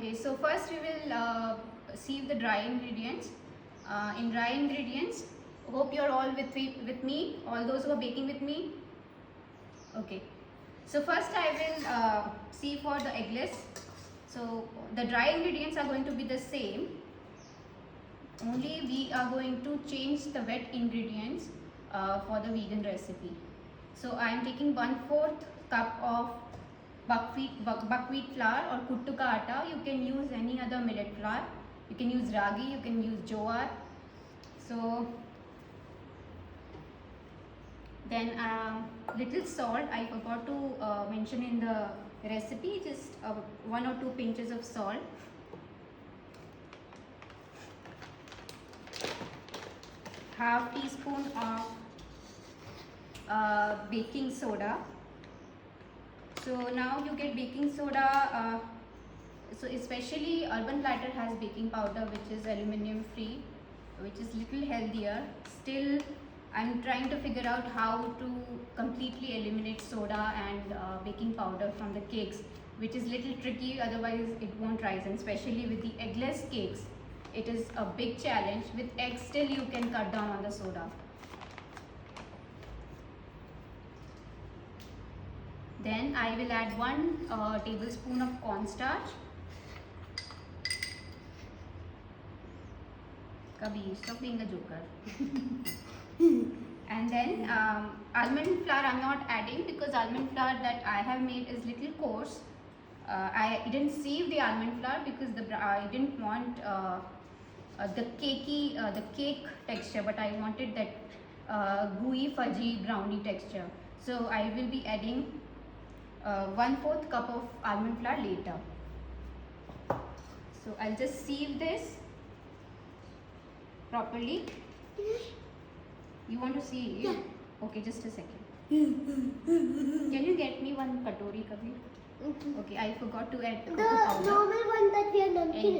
Okay, so first we will sieve the dry ingredients. In dry ingredients, hope you're all with me, all those who are baking with me. Okay, so first I will sieve for the eggless. So the dry ingredients are going to be the same, only we are going to change the wet ingredients for the vegan recipe. So I am taking 1/4 cup of buckwheat flour or kuttu ka atta. You can use any other millet flour. You can use ragi, you can use jowar. So then little salt. I forgot to mention in the recipe, just 1 or 2 pinches of salt. Half teaspoon of baking soda. So now you get baking soda. So especially Urban Platter has baking powder which is aluminum free, which is little healthier. Still I'm trying to figure out how to completely eliminate soda and baking powder from the cakes, which is little tricky, otherwise it won't rise, and especially with the eggless cakes it is a big challenge. With eggs still you can cut down on the soda. Then I will add 1 tablespoon of cornstarch. Kabir, stop being a joker. And then almond flour I'm not adding because almond flour that I have made is little coarse. I didn't sieve the almond flour because I didn't want the cake texture, but I wanted that gooey fudgy brownie texture. So I will be adding 1/4 cup of almond flour later. So I'll just sieve this properly. You want to see? Yeah. Okay, just a second. Can you get me 1 katori, Kabir? Okay, I forgot to add cocoa powder. The normal one that we are dumping.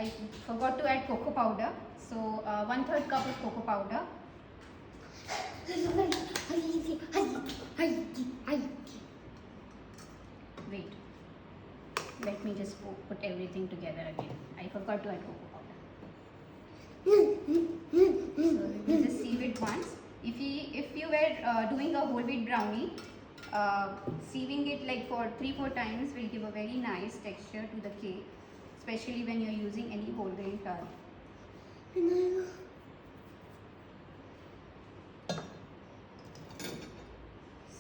I forgot to add cocoa powder. So 1/3 cup of cocoa powder. Wait. Let me just put everything together again. I forgot to add cocoa powder. So let me just sieve it once. If you were doing a whole wheat brownie, sieving it like for 3-4 times will give a very nice texture to the cake, especially when you're using any whole grain flour.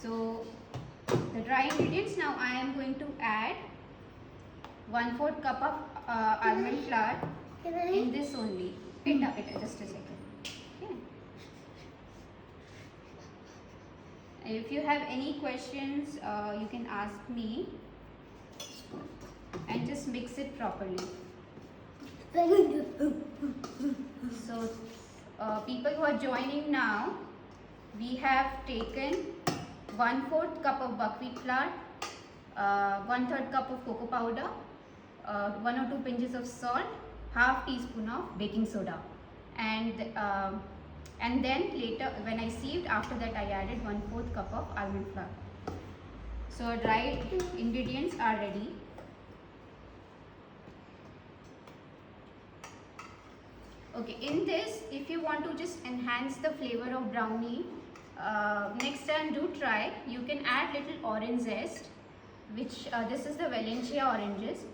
So the dry ingredients, now I am going to add 1/4 cup of almond flour in this only. Wait just a second. Okay. If you have any questions, you can ask me, and just mix it properly. So people who are joining now, we have taken 1/4 cup of buckwheat flour, 1/3 cup of cocoa powder, 1 or 2 pinches of salt, half teaspoon of baking soda, and then later when I sieved, after that I added 1/4 cup of almond flour. So our dried ingredients are ready. Okay, in this, if you want to just enhance the flavor of brownie, next time do try, you can add little orange zest, which this is the Valencia oranges.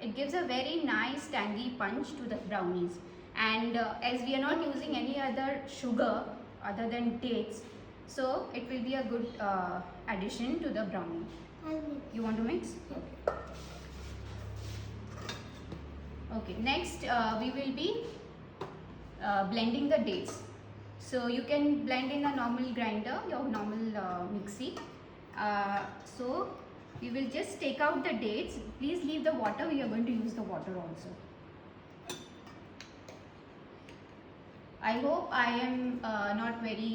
It gives a very nice tangy punch to the brownies, and as we are not using any other sugar other than dates, so it will be a good addition to the brownie. You want to mix? Okay, next we will be blending the dates. So you can blend in a normal grinder, your normal mixie. So we will just take out the dates. Please leave the water, we are going to use the water also. I hope I am not very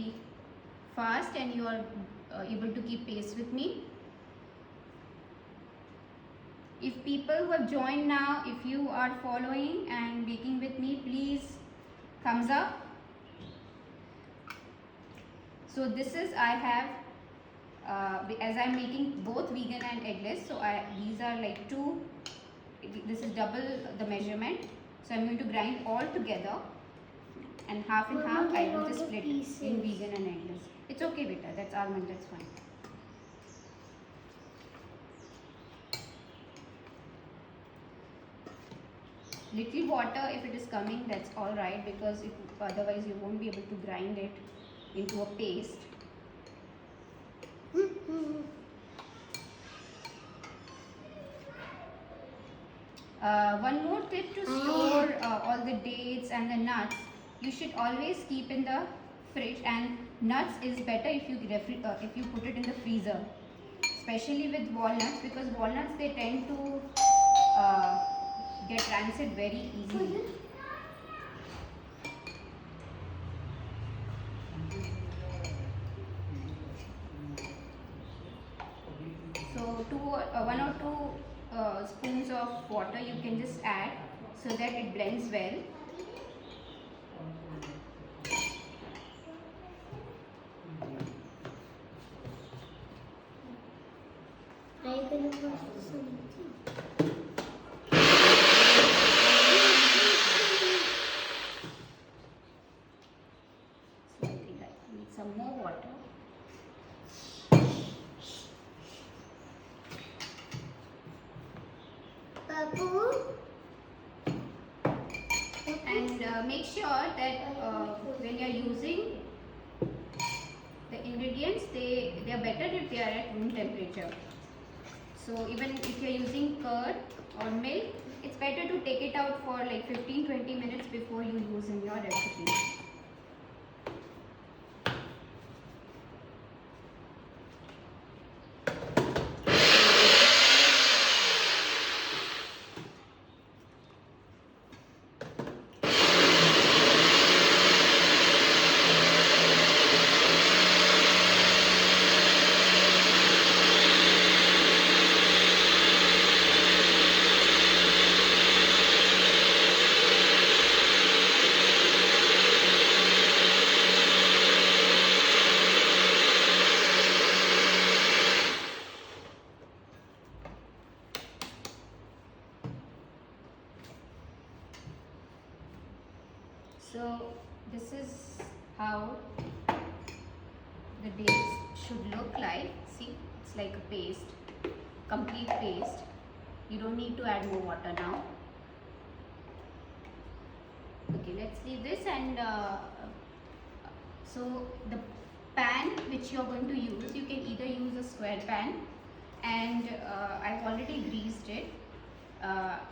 fast and you are able to keep pace with me. If people who have joined now, if you are following and baking with me, please thumbs up. So this is, I have as I'm making both vegan and eggless, so these are like 2 this is double the measurement. So I'm going to grind all together, and half and Mama, half I there will are just the split in pieces. vegan and eggless. It's okay, beta. That's almond. That's fine. Little water if it is coming, that's all right, because otherwise you won't be able to grind it into a paste. One more tip to store all the dates and the nuts, you should always keep in the fridge, and nuts is better if you put it in the freezer, especially with walnuts, because walnuts they tend to get rancid very easily. So one or two spoons of water you can just add so that it blends well. Are you going to put some tea? So I think I need some more water. Papu? And make sure that when you are using the ingredients, they are better if they are at room temperature. So even if you are using curd or milk, it's better to take it out for like 15-20 minutes before you use in your recipe. So this is how the dates should look like. See, it's like a paste, complete paste. You don't need to add more water now. Okay, let's leave this, and so the pan which you are going to use, you can either use a square pan, and I've already greased it.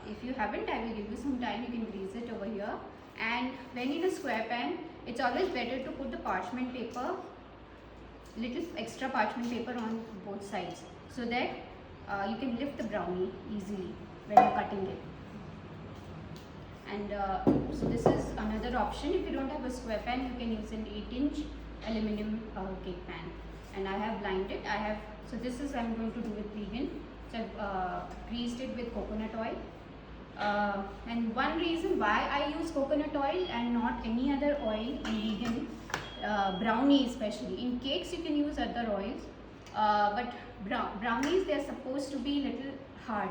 If you haven't, I will give you some time, you can grease it over here. And when in a square pan, it's always better to put the parchment paper, little extra parchment paper on both sides, so that you can lift the brownie easily when you're cutting it. And so this is another option. If you don't have a square pan, you can use an 8-inch aluminum cake pan. And I have lined it. So this is I'm going to do with vegan. So I've greased it with coconut oil. And one reason why I use coconut oil and not any other oil in vegan, brownie especially. In cakes you can use other oils, but brownies, they are supposed to be little hard.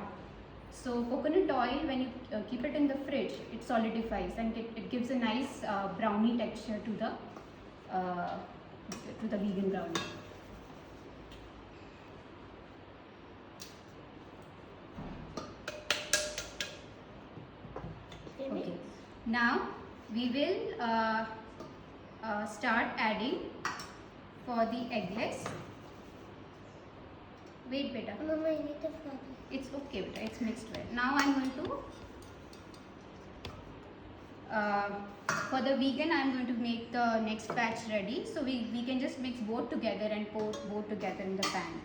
So coconut oil, when you keep it in the fridge, it solidifies and it gives a nice brownie texture to the vegan brownie. Okay. Now we will start adding for the eggless. Wait, beta. Mama, I need the flour. It's okay, beta. It's mixed well. Now I'm going to, for the vegan, I'm going to make the next batch ready. So we can just mix both together and pour both together in the pan.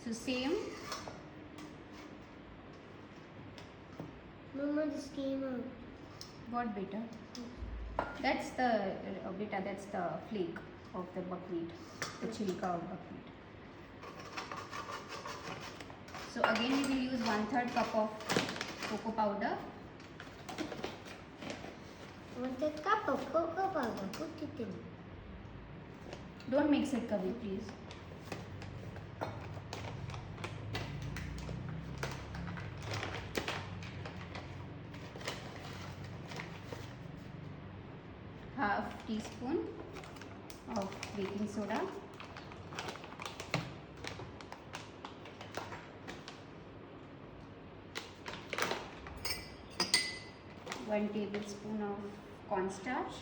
So same. Mama, this came out. What, beta? That's the beta. That's the flake of the buckwheat, the chilka of buckwheat. So again we will use 1/3 cup of cocoa powder. 1/3 cup of cocoa powder. Put it in. Don't mix it, Kavi, please. half teaspoon of baking soda. One tablespoon of cornstarch.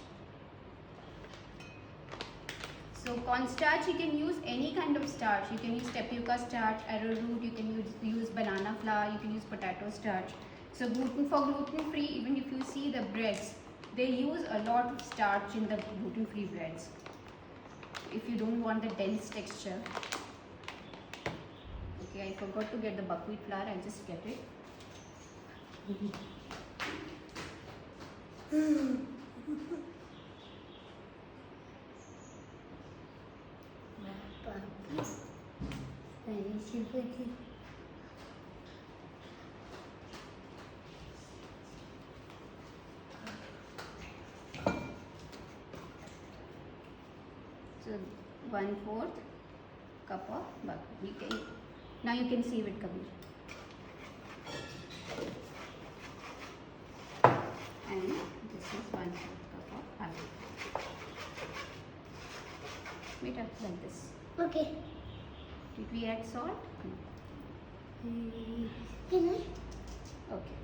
So cornstarch, you can use any kind of starch. You can use tapioca starch, arrowroot, you can use banana flour, you can use potato starch. So gluten free, even if you see the breads, they use a lot of starch in the gluten free breads. If you don't want the dense texture. Okay, I forgot to get the buckwheat flour, I'll just get it. So 1/4 cup of buckwheat. Now you can see it, Kabir. And this is 1/4 cup of almond. Wait up like this. Okay. Did we add salt? Can I? Okay.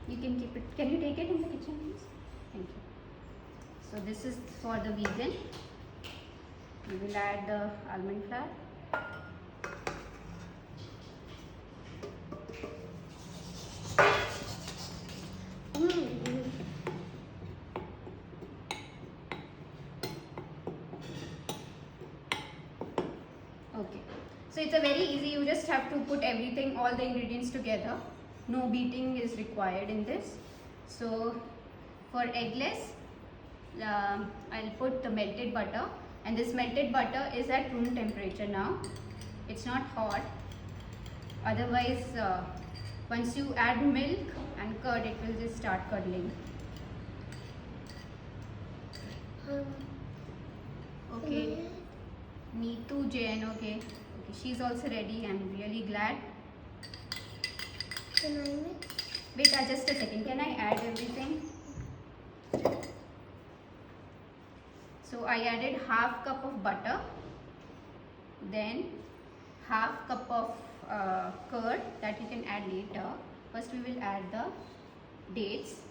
You can keep it. Can you take it in the kitchen, please? Thank you. So this is for the vegan. We will add the almond flour. Okay. So it's a very easy. You just have to put everything, all the ingredients together. No beating is required in this. So for eggless, I'll put the melted butter, and this melted butter is at room temperature now. It's not hot. Otherwise, once you add milk and curd, it will just start curdling. Okay. Neetu Jain, okay. Okay, she's also ready. I'm really glad. Can I mix? Wait, just a second. Can I add everything? So I added half cup of butter, then half cup of curd that you can add later. First we will add the dates.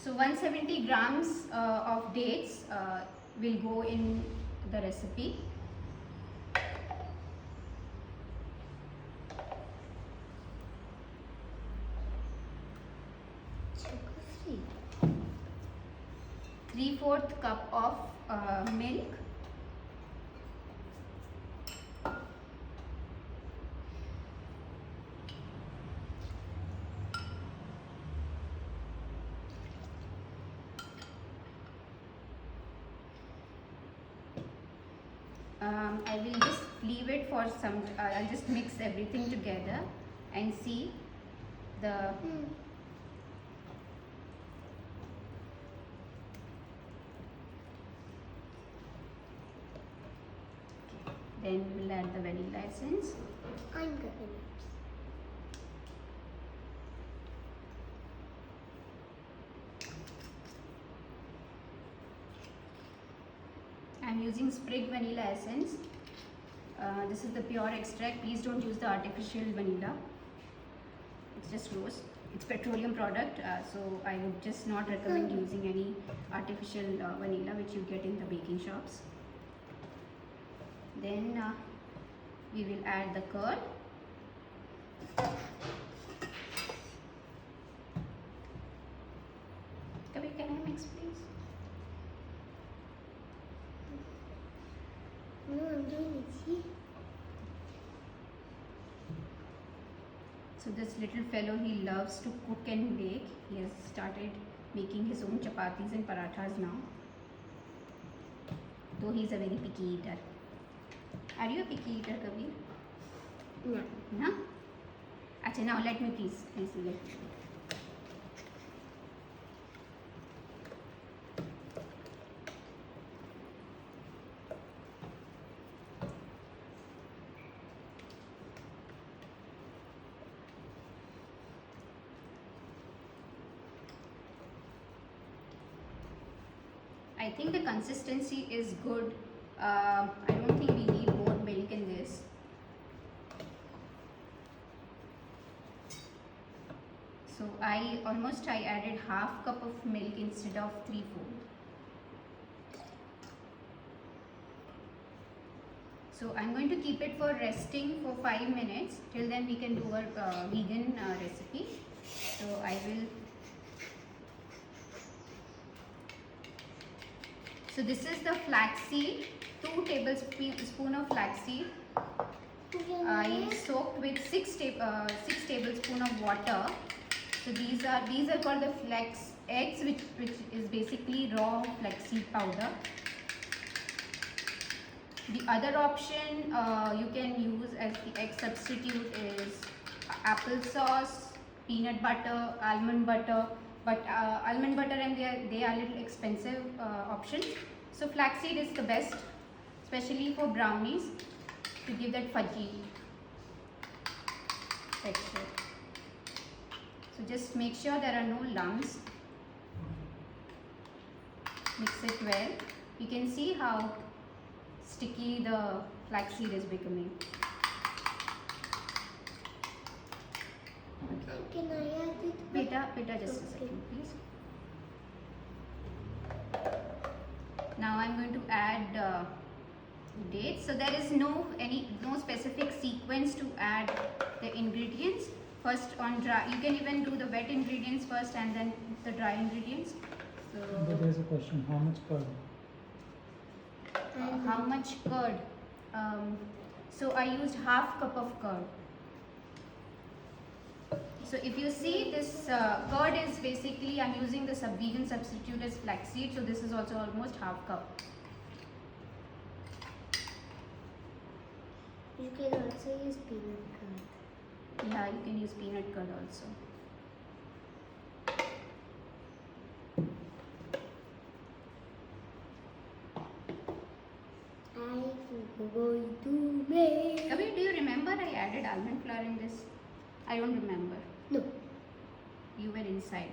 So 170 grams of dates will go in the recipe. Sugar-free. 3/4 cup of milk. I will just leave it for some, I'll just mix everything together and see the then we will add the vanilla essence. I'm gonna mix. I'm using Sprig vanilla essence. This is the pure extract. Please don't use the artificial vanilla. It's just rose. It's petroleum product, so I would just not recommend using any artificial vanilla which you get in the baking shops. Then we will add the curd. Kabir, can I mix, please? No, I'm doing it. See? So this little fellow, he loves to cook and bake. He has started making his own chapatis and parathas now. Though he is a very picky eater. Are you a picky eater, Kabir? No. No? Acha, now let me please let me. I think the consistency is good. I don't think we need more milk in this. So I added half cup of milk instead of 3/4. So I'm going to keep it for resting for 5 minutes. Till then we can do our vegan recipe. So I will. So this is the flaxseed, 2 tablespoon of flaxseed. I soaked with 6 tablespoon of water. So these are called the flax eggs, which is basically raw flaxseed powder. The other option you can use as the egg substitute is applesauce, peanut butter, almond butter. But almond butter and they are little expensive options. So flaxseed is the best, especially for brownies, to give that fudgy texture. So just make sure there are no lumps. Mix it well. You can see how sticky the flaxseed is becoming. Can I add it? Beta, just a second, please. Now I'm going to add dates. So there is no specific sequence to add the ingredients. First on dry, you can even do the wet ingredients first and then the dry ingredients. So But there's a question, how much curd? how much curd? So I used half cup of curd. So if you see this curd is basically, I'm using the vegan substitute as flaxseed, so this is also almost half cup. You can also use peanut curd. Yeah, you can use peanut curd also. I'm going to make. Kabir, do you remember I added almond flour in this? I don't remember. No. You were inside.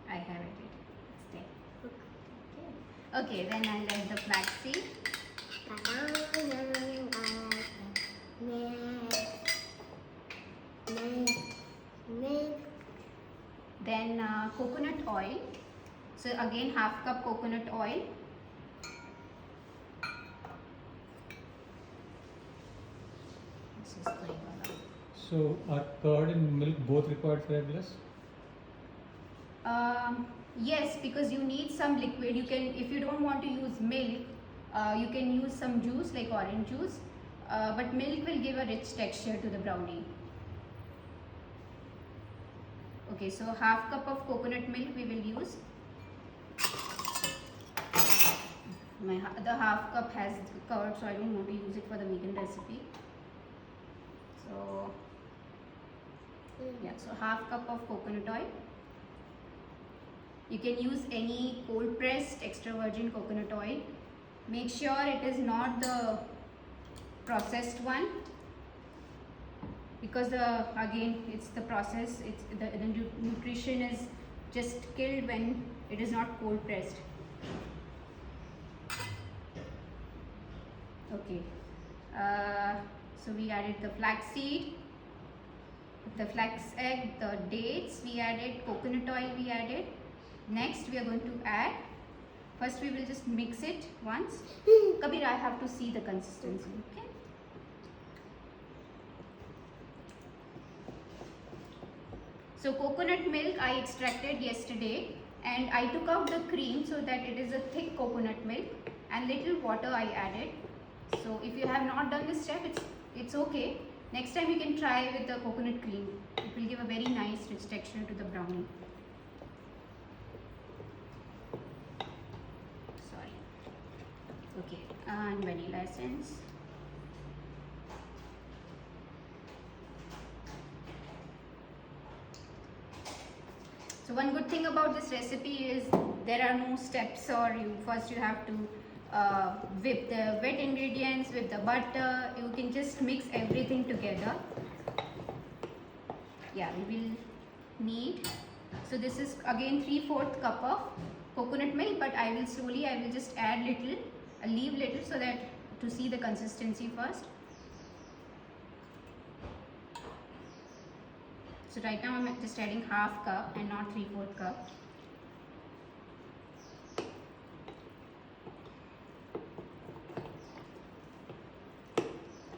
I have it. It's there. Okay, then I'll add the flaxseed. Then coconut oil. So again half cup coconut oil. This is going on. So are curd and milk both required for eggless? Yes, because you need some liquid. You can, if you don't want to use milk, you can use some juice like orange juice. But milk will give a rich texture to the brownie. Okay, so half cup of coconut milk we will use. The half cup has curd, so I don't want to use it for the vegan recipe. So yeah, so half cup of coconut oil. You can use any cold pressed extra virgin coconut oil. Make sure it is not the processed one, because again it's the process, it's the nutrition is just killed when it is not cold pressed. Okay, so we added the flaxseed, the flax egg, the dates we added, coconut oil we added. Next we are going to add, first we will just mix it once. Kabir, I have to see the consistency, okay? So coconut milk I extracted yesterday and I took out the cream so that it is a thick coconut milk, and little water I added. So if you have not done this step, it's okay. Next time you can try with the coconut cream. It will give a very nice rich texture to the brownie. Sorry. Okay, and vanilla essence. So one good thing about this recipe is there are no steps, or first you have to whip the wet ingredients with the butter. You can just mix everything together. Yeah, we will need, so this is again 3/4 cup of coconut milk, but I will just add little, leave little so that to see the consistency first. So right now I'm just adding half cup and not 3/4 cup.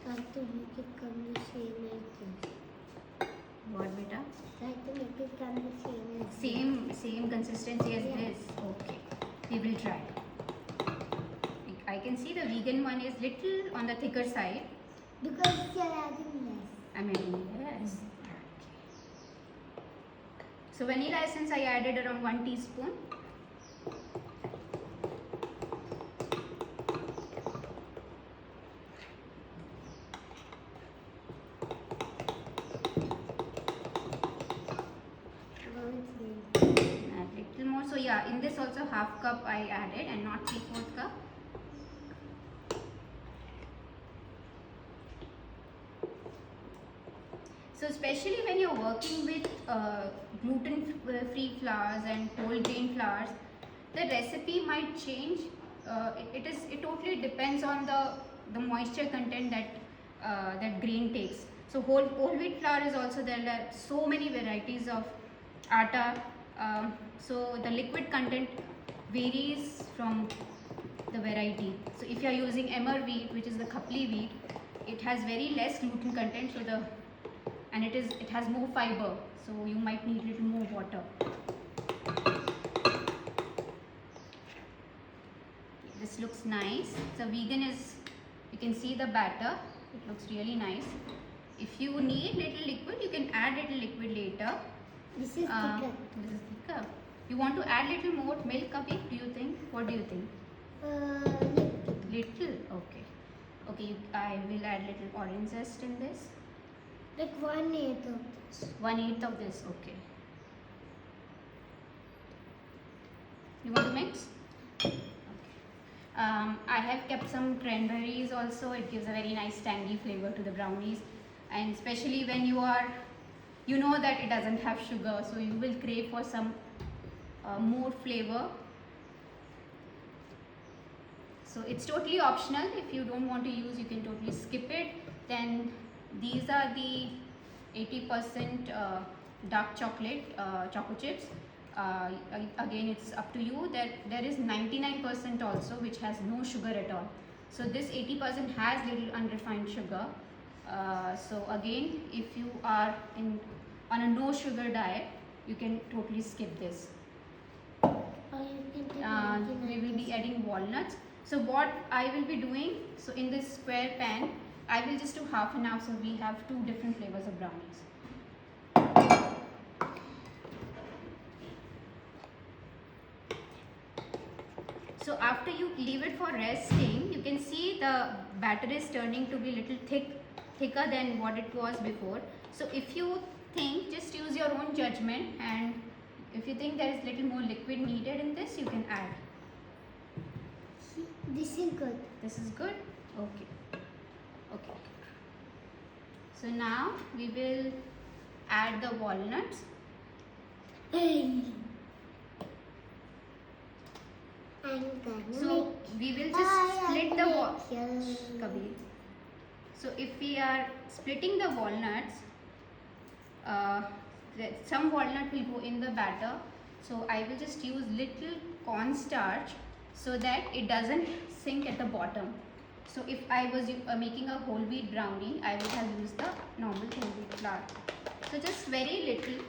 Try to make it come the same as this. What, beta? Try to make it come the same as this. Same consistency as Yeah. this. Okay, we will try. I can see the vegan one is little on the thicker side. Because you're adding less. I'm adding less. Okay. So vanilla essence I added around 1 teaspoon. Add little more. So yeah, in this also half cup I added and not 3/4 cup. So especially when you're working with gluten-free flours and whole grain flours, the recipe might change. It totally depends on the moisture content that grain takes. So whole wheat flour is also there. There are so many varieties of atta. So the liquid content varies from the variety. So if you are using emmer wheat, which is the khapli wheat, it has very less gluten content. So and it has more fiber, so you might need little more water. This looks nice. So vegan is, you can see the batter, it looks really nice. If you need little liquid, you can add little liquid later. This is thicker. This is thicker. You want to add little more milk, Abhi? Do you think? What do you think? Little? Okay. Okay, I will add little orange zest in this. Like 1/8 of this. 1/8 of this, okay. You want to mix? Okay. I have kept some cranberries also. It gives a very nice tangy flavor to the brownies. And especially when you know that it doesn't have sugar, so you will crave for some more flavor. So it's totally optional. If you don't want to use, you can totally skip it. Then these are the 80% dark chocolate choco chips. Again, it's up to you. There is 99% also which has no sugar at all. So this 80% has little unrefined sugar. So again, if you are on a no sugar diet, you can totally skip this. Or you can take We will be adding walnuts. So what I will be doing, so in this square pan, I will just do half and half, so we have 2 different flavors of brownies. So after you leave it for resting, you can see the batter is turning to be little thicker than what it was before. So if you think, just use your own judgment, and if you think there is little more liquid needed in this, you can add. This is good. This is good? Okay. Okay. So now we will add the walnuts. I'm gonna So we will just split the walnuts. Kabir. So if we are splitting the walnuts, some walnut will go in the batter. So I will just use little cornstarch so that it doesn't sink at the bottom. So if I was making a whole wheat brownie, I would have used the normal whole wheat flour. So just very little.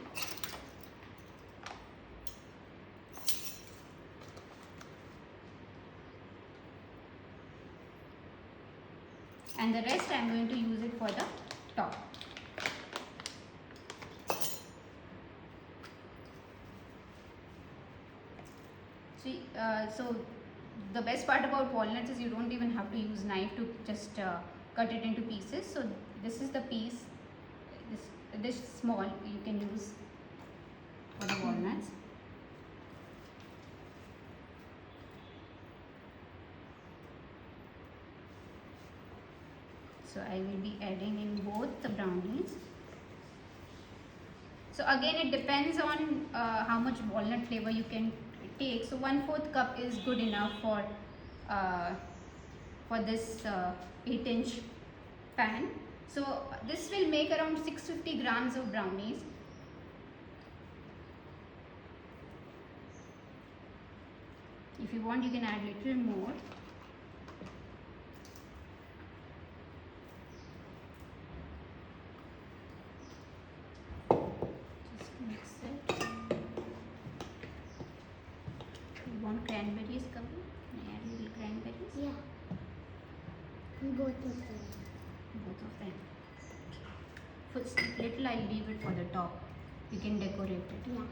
And the rest I am going to use it for the top. See, so the best part about walnuts is you don't even have to use knife to just cut it into pieces. So this is the piece, this small you can use for the walnuts. So I will be adding in both the brownies. So again, it depends on how much walnut flavor you can take. So 1/4 cup is good enough for this 8-inch pan. So this will make around 650 grams of brownies. If you want, you can add little more. Just mix it. You want cranberries, Kabir? Can I add little cranberries? Yeah. Both of them. Both of them. First, little I'll leave it for the top. You can decorate it. Yeah.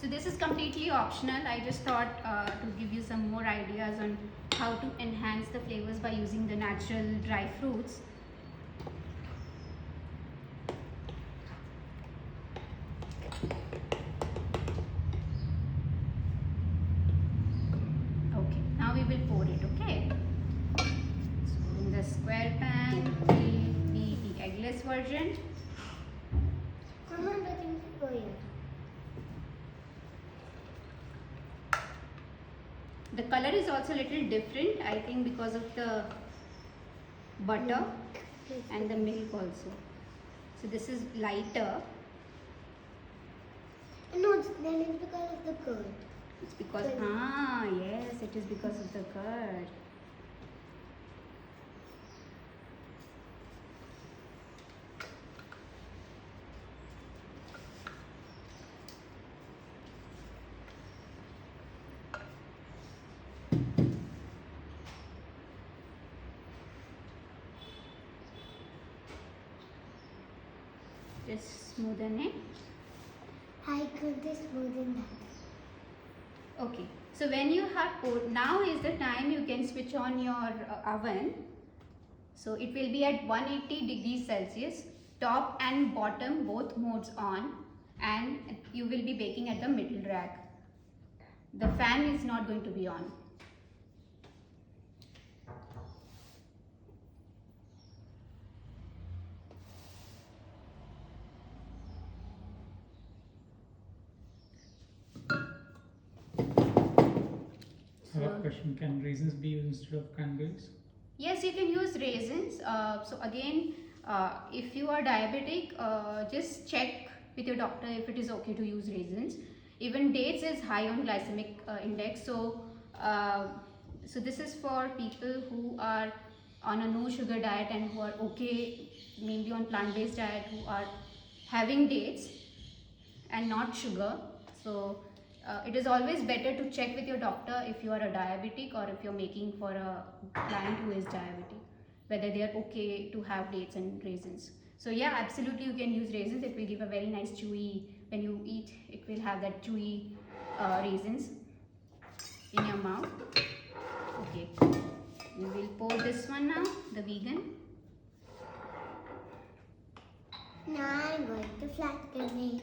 So this is completely optional. I just thought to give you some more ideas on how to enhance the flavors by using the natural dry fruits. Okay, now we will pour it, okay? So in the square pan will be the eggless version. Come on, but in the here. The color is also a little different, I think, because of the butter and the milk also. So this is lighter. No, then it's because of the curd. It's because, yes, it is because of the curd. Just smoothen it. I could this more than that. Okay, so when you have poured, now is the time you can switch on your oven. So it will be at 180 degrees Celsius, top and bottom both modes on, and you will be baking at the middle rack. The fan is not going to be on. I have a question. Can raisins be used instead of cranberries? Yes, you can use raisins. So again, if you are diabetic, just check with your doctor if it is okay to use raisins. Even dates is high on glycemic index. So this is for people who are on a no sugar diet and who are okay, mainly on plant-based diet, who are having dates and not sugar. So it is always better to check with your doctor if you are a diabetic or if you're making for a client who is diabetic, whether they are okay to have dates and raisins. So yeah, absolutely you can use raisins. It will give a very nice chewy, when you eat, it will have that chewy raisins in your mouth. Okay, we will pour this one now, the vegan. Now I'm going to flatten it.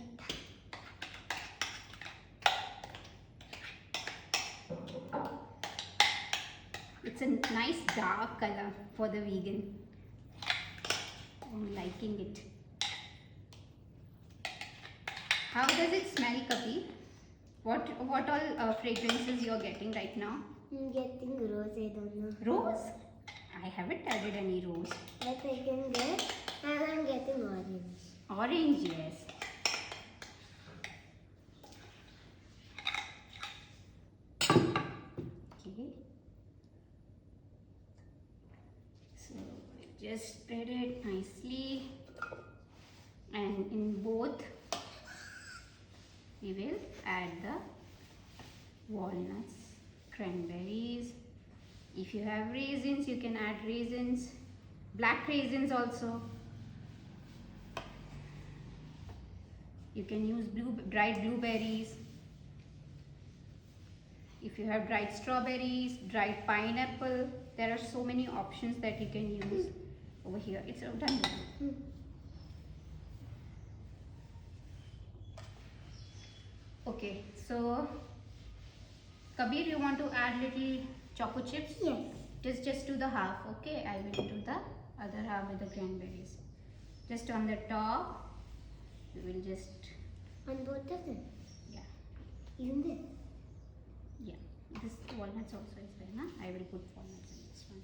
It's a nice dark color for the vegan. I'm liking it. How does it smell, Kapi? What all fragrances you're getting right now? I'm getting rose, I don't know. Rose? I haven't added any rose. Yes, I can get. And I'm getting orange. Orange, yes. Okay. So just spread it nicely, and in both we will add the walnuts, cranberries. If you have raisins, you can add raisins, black raisins also. You can use dried blueberries. If you have dried strawberries, dried pineapple, there are so many options that you can use over here. It's all done. Okay, so Kabir, you want to add little choco chips? Yes. Just do the half, okay? I will do the other half with the cranberries. Just on the top. we will just, On both of them. yeah, Isn't it? yeah. This walnuts also is there, na? I will put walnuts in this one.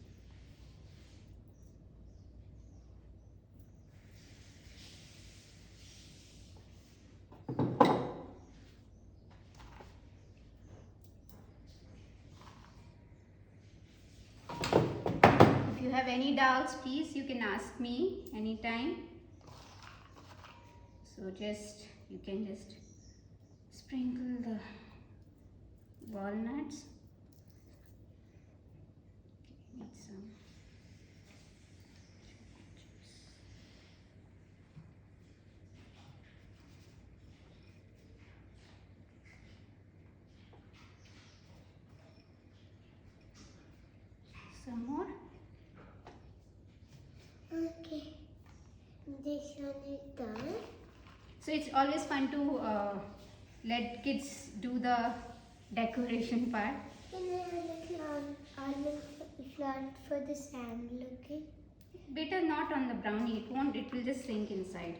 If you have any doubts, please you can ask me anytime. So just, you can just sprinkle the walnuts. Okay, need some juice. Some more. Okay. This one is done. So it's always fun to let kids do the decoration part. And then a little almond flour for the sand looking. Better not on the brownie. It won't. It will just sink inside.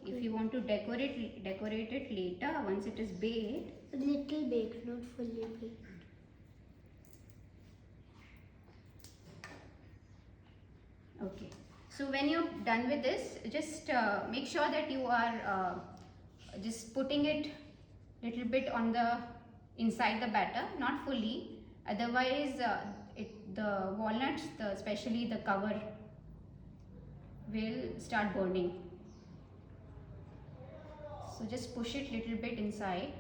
If you want to decorate it later, once it is baked. A little baked, not fully baked. Okay. So when you're done with this, just make sure that you are just putting it little bit on the inside the batter, not fully. Otherwise, the walnuts, especially the cover, will start burning. So just push it little bit inside.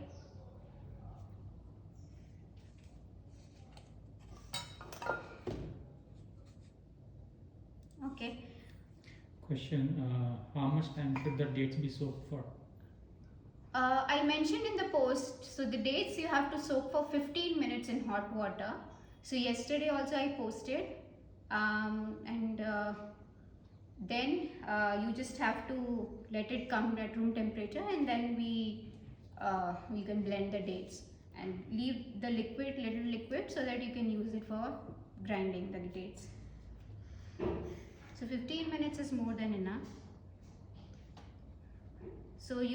Okay. Question, how much time should the dates be soaked for? I mentioned in the post, so the dates you have to soak for 15 minutes in hot water. So yesterday also I posted, and then you just have to let it come at room temperature, and then we can blend the dates and leave the little liquid, so that you can use it for grinding the dates. So 15 minutes is more than enough. So you